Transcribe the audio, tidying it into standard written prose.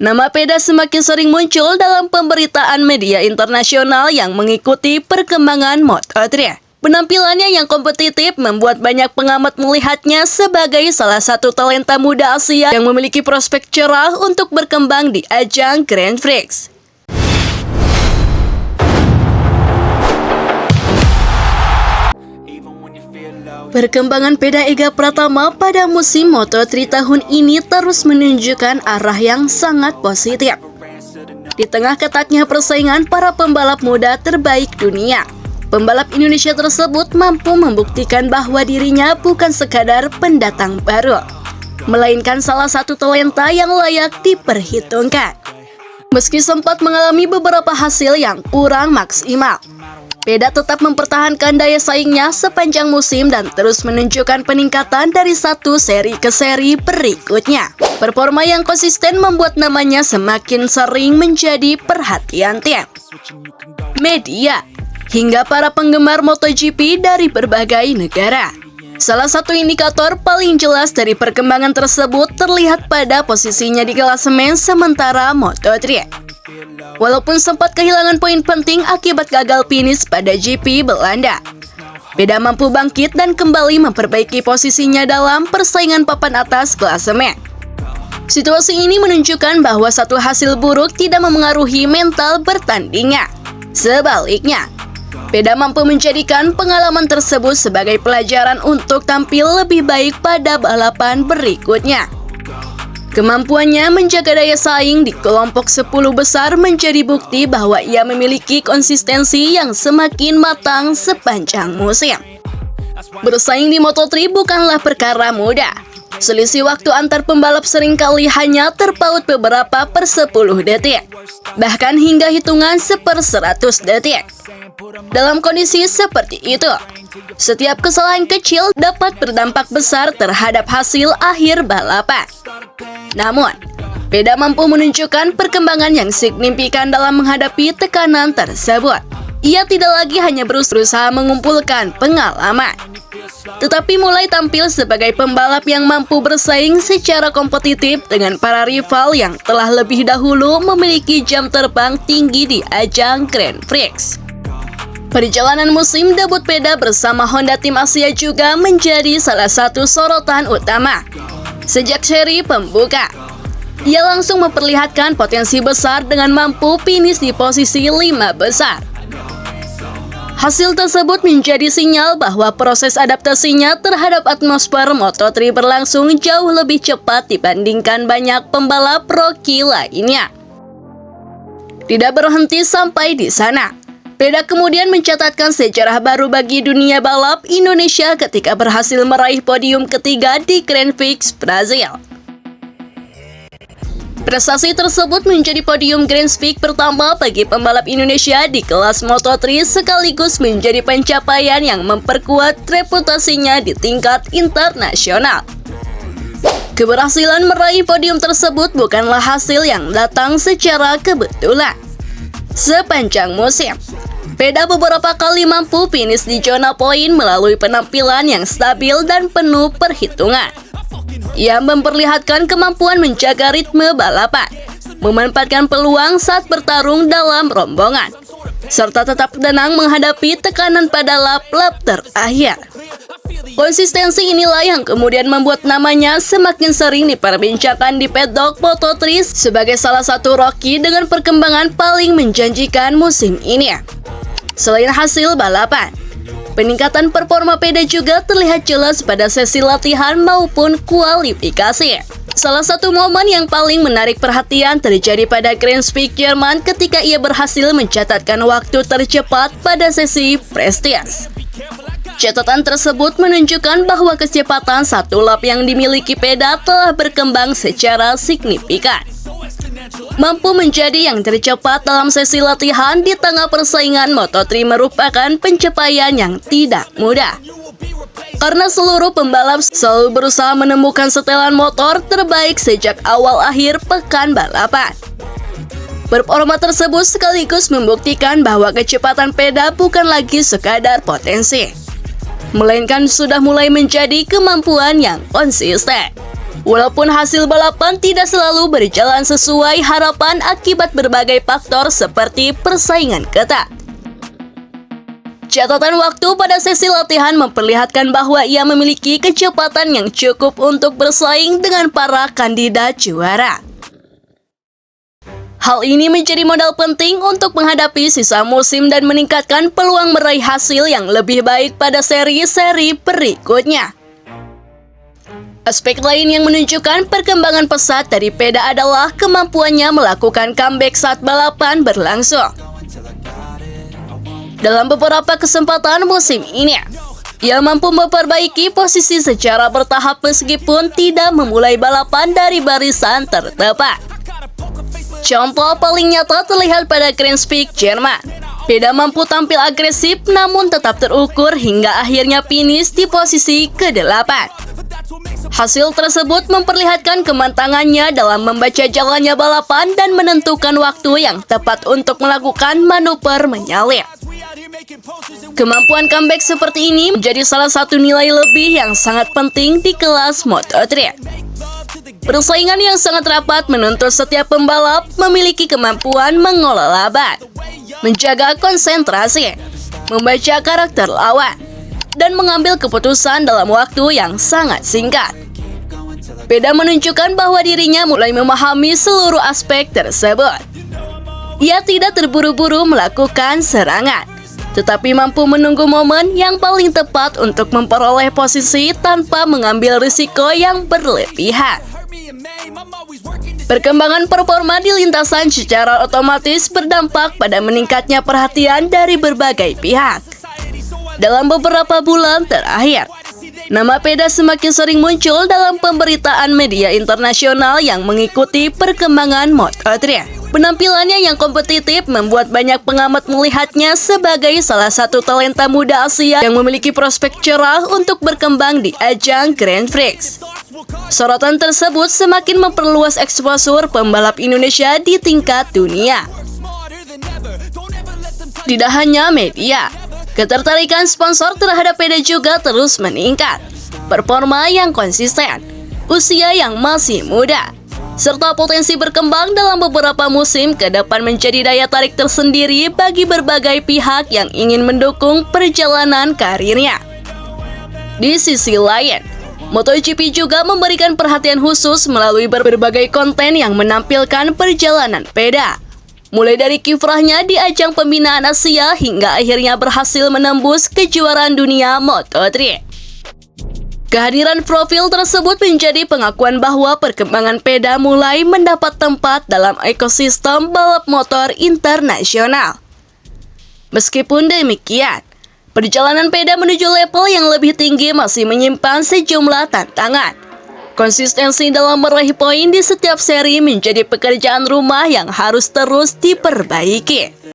Nama Peda semakin sering muncul dalam pemberitaan media internasional yang mengikuti perkembangan Moto3. Penampilannya yang kompetitif membuat banyak pengamat melihatnya sebagai salah satu talenta muda Asia yang memiliki prospek cerah untuk berkembang di ajang Grand Prix. Perkembangan Peda Ega Pratama pada musim Moto3 tahun ini terus menunjukkan arah yang sangat positif. Di tengah ketatnya persaingan para pembalap muda terbaik dunia, pembalap Indonesia tersebut mampu membuktikan bahwa dirinya bukan sekadar pendatang baru, melainkan salah satu talenta yang layak diperhitungkan. Meski sempat mengalami beberapa hasil yang kurang maksimal, Peda tetap mempertahankan daya saingnya sepanjang musim dan terus menunjukkan peningkatan dari satu seri ke seri berikutnya. Performa yang konsisten membuat namanya semakin sering menjadi perhatian tim, media, hingga para penggemar MotoGP dari berbagai negara. Salah satu indikator paling jelas dari perkembangan tersebut terlihat pada posisinya di klasemen sementara Moto3. Walaupun sempat kehilangan poin penting akibat gagal finish pada GP Belanda, Peda mampu bangkit dan kembali memperbaiki posisinya dalam persaingan papan atas klasemen. Situasi ini menunjukkan bahwa satu hasil buruk tidak memengaruhi mental bertandingnya. Sebaliknya, Peda mampu menjadikan pengalaman tersebut sebagai pelajaran untuk tampil lebih baik pada balapan berikutnya. Kemampuannya menjaga daya saing di kelompok 10 besar menjadi bukti bahwa ia memiliki konsistensi yang semakin matang sepanjang musim. Bersaing di Moto3 bukanlah perkara mudah. Selisih waktu antar pembalap seringkali hanya terpaut beberapa per 10 detik, bahkan hingga hitungan seper 100 detik. Dalam kondisi seperti itu, setiap kesalahan kecil dapat berdampak besar terhadap hasil akhir balapan. Namun, Peda mampu menunjukkan perkembangan yang signifikan dalam menghadapi tekanan tersebut. Ia tidak lagi hanya berusaha mengumpulkan pengalaman, tetapi mulai tampil sebagai pembalap yang mampu bersaing secara kompetitif dengan para rival yang telah lebih dahulu memiliki jam terbang tinggi di ajang Grand Prix. Perjalanan musim debut Peda bersama Honda Tim Asia juga menjadi salah satu sorotan utama. Sejak seri pembuka, ia langsung memperlihatkan potensi besar dengan mampu finish di posisi 5 besar. Hasil tersebut menjadi sinyal bahwa proses adaptasinya terhadap atmosfer Moto3 berlangsung jauh lebih cepat dibandingkan banyak pembalap rookie lainnya. Tidak berhenti sampai di sana, Peda kemudian mencatatkan sejarah baru bagi dunia balap Indonesia ketika berhasil meraih podium ketiga di Grand Prix Brazil. Prestasi tersebut menjadi podium Grand Prix pertama bagi pembalap Indonesia di kelas Moto3 sekaligus menjadi pencapaian yang memperkuat reputasinya di tingkat internasional. Keberhasilan meraih podium tersebut bukanlah hasil yang datang secara kebetulan. Sepanjang musim, Peda beberapa kali mampu finish di zona poin melalui penampilan yang stabil dan penuh perhitungan. Ia memperlihatkan kemampuan menjaga ritme balapan, memanfaatkan peluang saat bertarung dalam rombongan, serta tetap tenang menghadapi tekanan pada lap-lap terakhir. Konsistensi inilah yang kemudian membuat namanya semakin sering diperbincangkan di paddock Moto3 sebagai salah satu rookie dengan perkembangan paling menjanjikan musim ini. Selain hasil balapan, peningkatan performa Peda juga terlihat jelas pada sesi latihan maupun kualifikasi. Salah satu momen yang paling menarik perhatian terjadi pada Grand Prix Jerman ketika ia berhasil mencatatkan waktu tercepat pada sesi Prestige. Catatan tersebut menunjukkan bahwa kecepatan satu lap yang dimiliki Peda telah berkembang secara signifikan, mampu menjadi yang tercepat dalam sesi latihan di tengah persaingan Moto3 merupakan pencapaian yang tidak mudah. Karena seluruh pembalap selalu berusaha menemukan setelan motor terbaik sejak awal akhir pekan balapan. Performa tersebut sekaligus membuktikan bahwa kecepatan Peda bukan lagi sekadar potensi, melainkan sudah mulai menjadi kemampuan yang konsisten. Walaupun hasil balapan tidak selalu berjalan sesuai harapan akibat berbagai faktor seperti persaingan ketat. Catatan waktu pada sesi latihan memperlihatkan bahwa ia memiliki kecepatan yang cukup untuk bersaing dengan para kandidat juara. Hal ini menjadi modal penting untuk menghadapi sisa musim dan meningkatkan peluang meraih hasil yang lebih baik pada seri-seri berikutnya. Aspek lain yang menunjukkan perkembangan pesat dari Peda adalah kemampuannya melakukan comeback saat balapan berlangsung. Dalam beberapa kesempatan musim ini, ia mampu memperbaiki posisi secara bertahap meskipun tidak memulai balapan dari barisan terdepan. Contoh paling nyata terlihat pada Grand Prix Jerman. Peda mampu tampil agresif namun tetap terukur hingga akhirnya finish di posisi ke-8. Hasil tersebut memperlihatkan kemantangannya dalam membaca jalannya balapan dan menentukan waktu yang tepat untuk melakukan manuver menyalip. Kemampuan comeback seperti ini menjadi salah satu nilai lebih yang sangat penting di kelas Moto3. Persaingan yang sangat rapat menuntut setiap pembalap memiliki kemampuan mengelola ban, menjaga konsentrasi, membaca karakter lawan, dan mengambil keputusan dalam waktu yang sangat singkat. Peda menunjukkan bahwa dirinya mulai memahami seluruh aspek tersebut. Ia tidak terburu-buru melakukan serangan, tetapi mampu menunggu momen yang paling tepat untuk memperoleh posisi tanpa mengambil risiko yang berlebihan. Perkembangan performa di lintasan secara otomatis berdampak pada meningkatnya perhatian dari berbagai pihak. Dalam beberapa bulan terakhir, nama Peda semakin sering muncul dalam pemberitaan media internasional yang mengikuti perkembangan Moto3. Penampilannya yang kompetitif membuat banyak pengamat melihatnya sebagai salah satu talenta muda Asia yang memiliki prospek cerah untuk berkembang di ajang Grand Prix. Sorotan tersebut semakin memperluas eksposur pembalap Indonesia di tingkat dunia. Tidak hanya media, ketertarikan sponsor terhadap Peda juga terus meningkat. Performa yang konsisten, usia yang masih muda, serta potensi berkembang dalam beberapa musim ke depan menjadi daya tarik tersendiri bagi berbagai pihak yang ingin mendukung perjalanan karirnya. Di sisi lain, MotoGP juga memberikan perhatian khusus melalui berbagai konten yang menampilkan perjalanan Peda. Mulai dari kiprahnya di ajang pembinaan Asia hingga akhirnya berhasil menembus kejuaraan dunia Moto3. Kehadiran profil tersebut menjadi pengakuan bahwa perkembangan Peda mulai mendapat tempat dalam ekosistem balap motor internasional. Meskipun demikian, perjalanan Peda menuju level yang lebih tinggi masih menyimpan sejumlah tantangan. Konsistensi dalam meraih poin di setiap seri menjadi pekerjaan rumah yang harus terus diperbaiki.